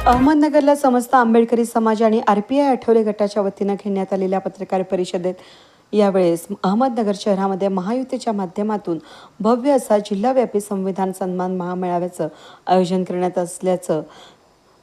अहमदनगरला समस्त आंबेडकरी समाज आणि आरपीआय आठवले गटाच्या वतीनं घेण्यात आलेल्या पत्रकार परिषदेत यावेळेस अहमदनगर शहरामध्ये महायुतीच्या माध्यमातून भव्य असा जिल्हाव्यापी संविधान सन्मान महामेळाव्याचं आयोजन करण्यात असल्याचं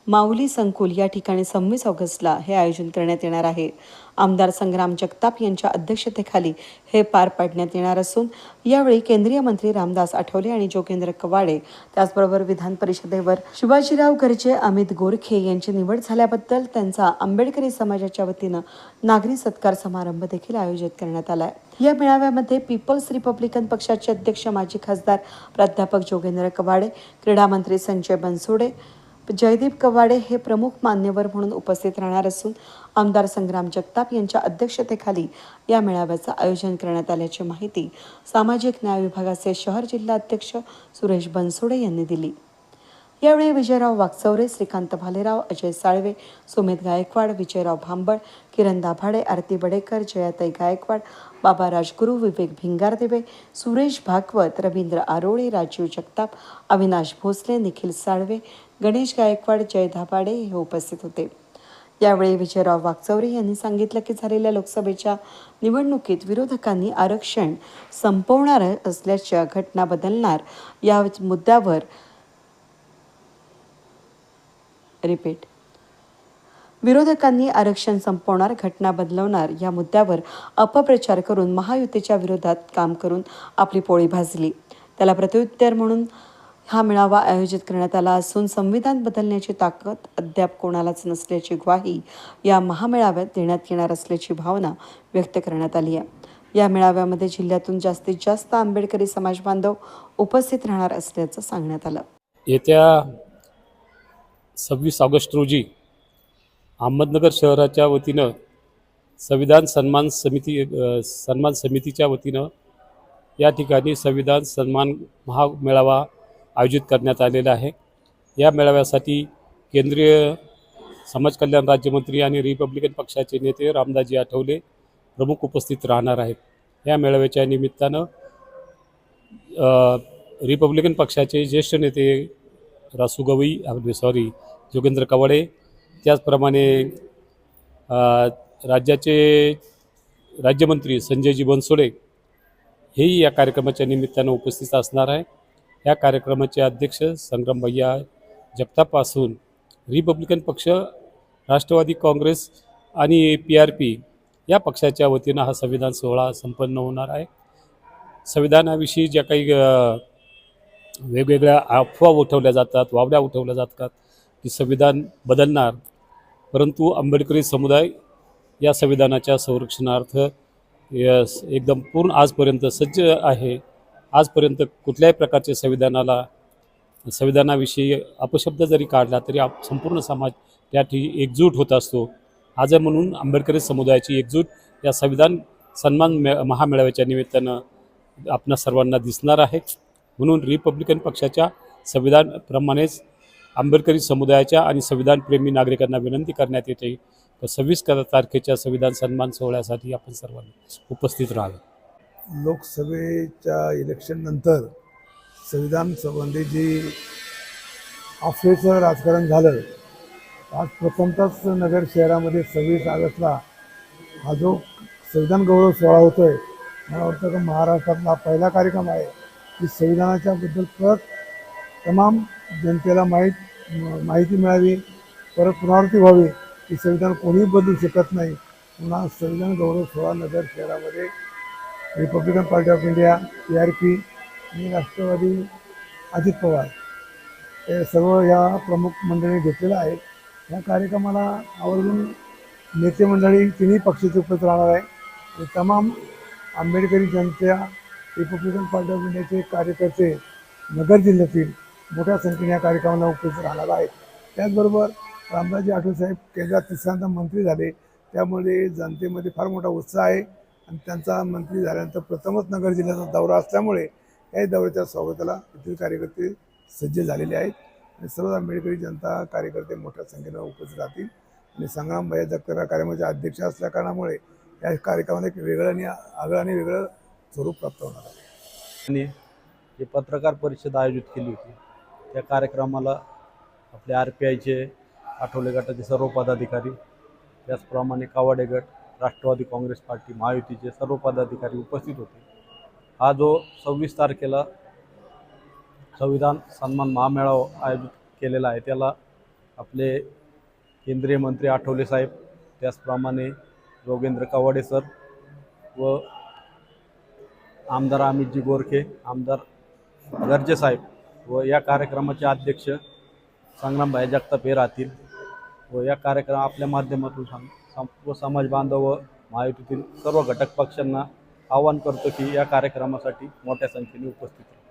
माऊली संकुल या ठिकाणी 26 ऑगस्टला हे आयोजन करण्यात येणार आहे। आमदार संग्राम जगताप यांच्या अध्यक्षतेखाली हे पार पाडण्यात येणार असून यावेळी केंद्रीय मंत्री रामदास आठवले आणि जोगेंद्र कवाडे त्याचबरोबर विधान परिषदेवर शिवाजीराव गर्जे, अमित गोरखे यांची निवड झाल्याबद्दल त्यांचा आंबेडकरी समाजाच्या वतीनं नागरी सत्कार समारंभ देखील आयोजित करण्यात आला आहे। या मेळाव्यामध्ये पीपल्स रिपब्लिकन पक्षाचे अध्यक्ष माजी खासदार प्राध्यापक जोगेंद्र कवाडे, क्रीडा मंत्री संजय बनसोडे, जयदीप कवाडे हे प्रमुख मान्यवर म्हणून उपस्थित राहणार असून आमदार संग्राम जगताप यांच्या अध्यक्षतेखाली या मेळाव्याचं आयोजन करण्यात आल्याची माहिती सामाजिक न्याय विभागाचे शहर जिल्हा अध्यक्ष सुरेश बनसोडे यांनी दिली। यावेळी विजयराव वाकचौरे, श्रीकांत भालेराव, अजय साळवे, सुमित गायकवाड, विजयराव भांबळ, किरण दाभाडे, आरती बडेकर, जयाताई गायकवाड, बाबा राजगुरू, विवेक भिंगारदेवे, सुरेश भागवत, रवींद्र आरोळे, राजीव जगताप, अविनाश भोसले, निखिल साळवे, गणेश गायकवाड, जय दाभाडे हे उपस्थित होते। यावेळी विजयराव वाकचौरे यांनी सांगितलं की झालेल्या लोकसभेच्या निवडणुकीत विरोधकांनी आरक्षण संपवणार असल्याच्या घटना बदलणार या मुद्द्यावर विरोधकांनी आरक्षण संपवणार, घटना बदलवणार या मुद्द्यावर अपप्रचार करून महायुतीच्या विरोधात काम करून आपली पोळी भाजली। त्याला प्रत्युत्तर म्हणून हा मेळावा आयोजित करण्यात आला असून संविधान बदलण्याची ताकद अद्याप कोणालाच नसल्याची ग्वाही या महामेळाव्यात देण्यात येणार असल्याची भावना व्यक्त करण्यात आली आहे। या मेळाव्यामध्ये जिल्ह्यातून जास्तीत जास्त आंबेडकरी समाज बांधव उपस्थित राहणार असल्याचं सांगण्यात आलं। येत्या 26 ऑगस्ट रोजी अहमदनगर शहराच्या वतीनं संविधान सन्मान समितीच्या वतीनं या ठिकाणी संविधान सन्मान महामेळावा आयोजित करण्यात आलेला आहे। या मेळाव्यासाठी केंद्रीय समाज कल्याण राज्यमंत्री आणि रिपब्लिकन पक्षाचे नेते रामदासजी आठवले प्रमुख उपस्थित राहणार आहेत। या मेळाव्याच्या निमित्तानं रिपब्लिकन पक्षाचे ज्येष्ठ नेते जोगेंद्र कवाडे, त्याचप्रमाणे राज्याचे राज्यमंत्री संजयजी बनसोडे हेही या कार्यक्रमाच्या निमित्तानं उपस्थित असणार आहे। या कार्यक्रमाचे अध्यक्ष संग्राम भैया जगताप असून रिपब्लिकन पक्ष, राष्ट्रवादी काँग्रेस आणि PRP या पक्षाच्या वतीनं हा संविधान सोहळा संपन्न होणार आहे। संविधानाविषयी ज्या काही वेगवेगळ्या अफवा उठवल्या जातात, वावड्या उठवल्या जातात की संविधान बदलणार, परंतु आंबेडकरी समुदाय या संविधानाच्या संरक्षणार्थ एकदम पूर्ण आजपर्यंत सज्ज आहे। आजपर्यंत कुठल्याही प्रकारचे संविधानाविषयी अपशब्द जरी काढला तरी संपूर्ण समाज त्याठी एकजूट होत असतो। आज म्हणून आंबेडकरी समुदायाची एकजूट या संविधान सन्मान महामेळाव्याच्या निमित्तानं आपणा सर्वांना दिसणार आहे। म्हणून रिपब्लिकन पक्षाच्या संविधानाप्रमाणेच आंबेडकरी समुदायाच्या आणि संविधानप्रेमी नागरिकांना विनंती करण्यात येते की 26 तारखेच्या संविधान सन्मान सोहळ्यासाठी आपण सर्वांनी उपस्थित राहावे। लोकसभेच्या इलेक्शननंतर संविधान संबंधी जी अफवेचं राजकारण झालं, आज प्रथमतःच नगर शहरामध्ये 26 ऑगस्टला हा जो संविधान गौरव सोहळा होतो आहे, मला वाटतं की महाराष्ट्रातला पहिला कार्यक्रम आहे की संविधानाच्या बद्दल परत तमाम जनतेला माहिती मिळावी, परत पुनरावृत्ती व्हावी की संविधान कोणीही बदलू शकत नाही। पुन्हा संविधान गौरव सोहळा नगर शहरामध्ये Republican party of India, PRP आणि राष्ट्रवादी अजित पवार हे सर्व या प्रमुख मंडळी घेतलेलं आहे। या कार्यक्रमाला आवर्जून नेते मंडळी तिन्ही पक्षाचे उपस्थित राहणार आहे आणि तमाम आंबेडकरी जनता, रिपब्लिकन पार्टी ऑफ इंडियाचे कार्यकर्ते नगर जिल्ह्यातील मोठ्या संख्येने या कार्यक्रमाला उपस्थित राहणार आहेत। त्याचबरोबर रामदासजी आठवले साहेब केंद्रात तिसऱ्यांदा मंत्री झाले, त्यामुळे जनतेमध्ये फार मोठा उत्साह आहे आणि त्यांचा मंत्री झाल्यानंतर प्रथमच नगर जिल्ह्याचा दौरा असल्यामुळे या दौऱ्याच्या स्वागताला येथील कार्यकर्ते सज्ज झालेले आहेत आणि सर्व आंबेडकरी जनता कार्यकर्ते मोठ्या संख्येने उपस्थित राहतील आणि संग्राम भैया जगताप कार्यक्रमाचे अध्यक्ष असल्या कारणामुळे या कार्यक्रमाला एक वेगळं आणि वेगळं स्वरूप प्राप्त होणार आहे। जे पत्रकार परिषद आयोजित केली होती त्या कार्यक्रमाला आपले RPIचे आठवले गटाचे सर्व पदाधिकारी, त्याचप्रमाणे कावाडे गट, राष्ट्रवादी काँग्रेस पार्टी, महायुतीचे सर्व पदाधिकारी उपस्थित होते. हा जो 26 तारखेला संविधान सन्मान महामेळावा आयोजित केलेला आहे, त्याला आपले केंद्रीय मंत्री आठवले साहेब, त्याचप्रमाणे योगेंद्र कावाडे सर व आमदार अमितजी गोरखे, आमदार गर्जे साहेब व या कार्यक्रमाचे अध्यक्ष संग्रामभाई जगताप हे राहतील. व या कार्यक्रम आपल्या माध्यमातून व समाज बांधव व महायुतीतील सर्व घटक पक्षांना आवाहन करतो की या कार्यक्रमासाठी मोठ्या संख्येने उपस्थित राहा.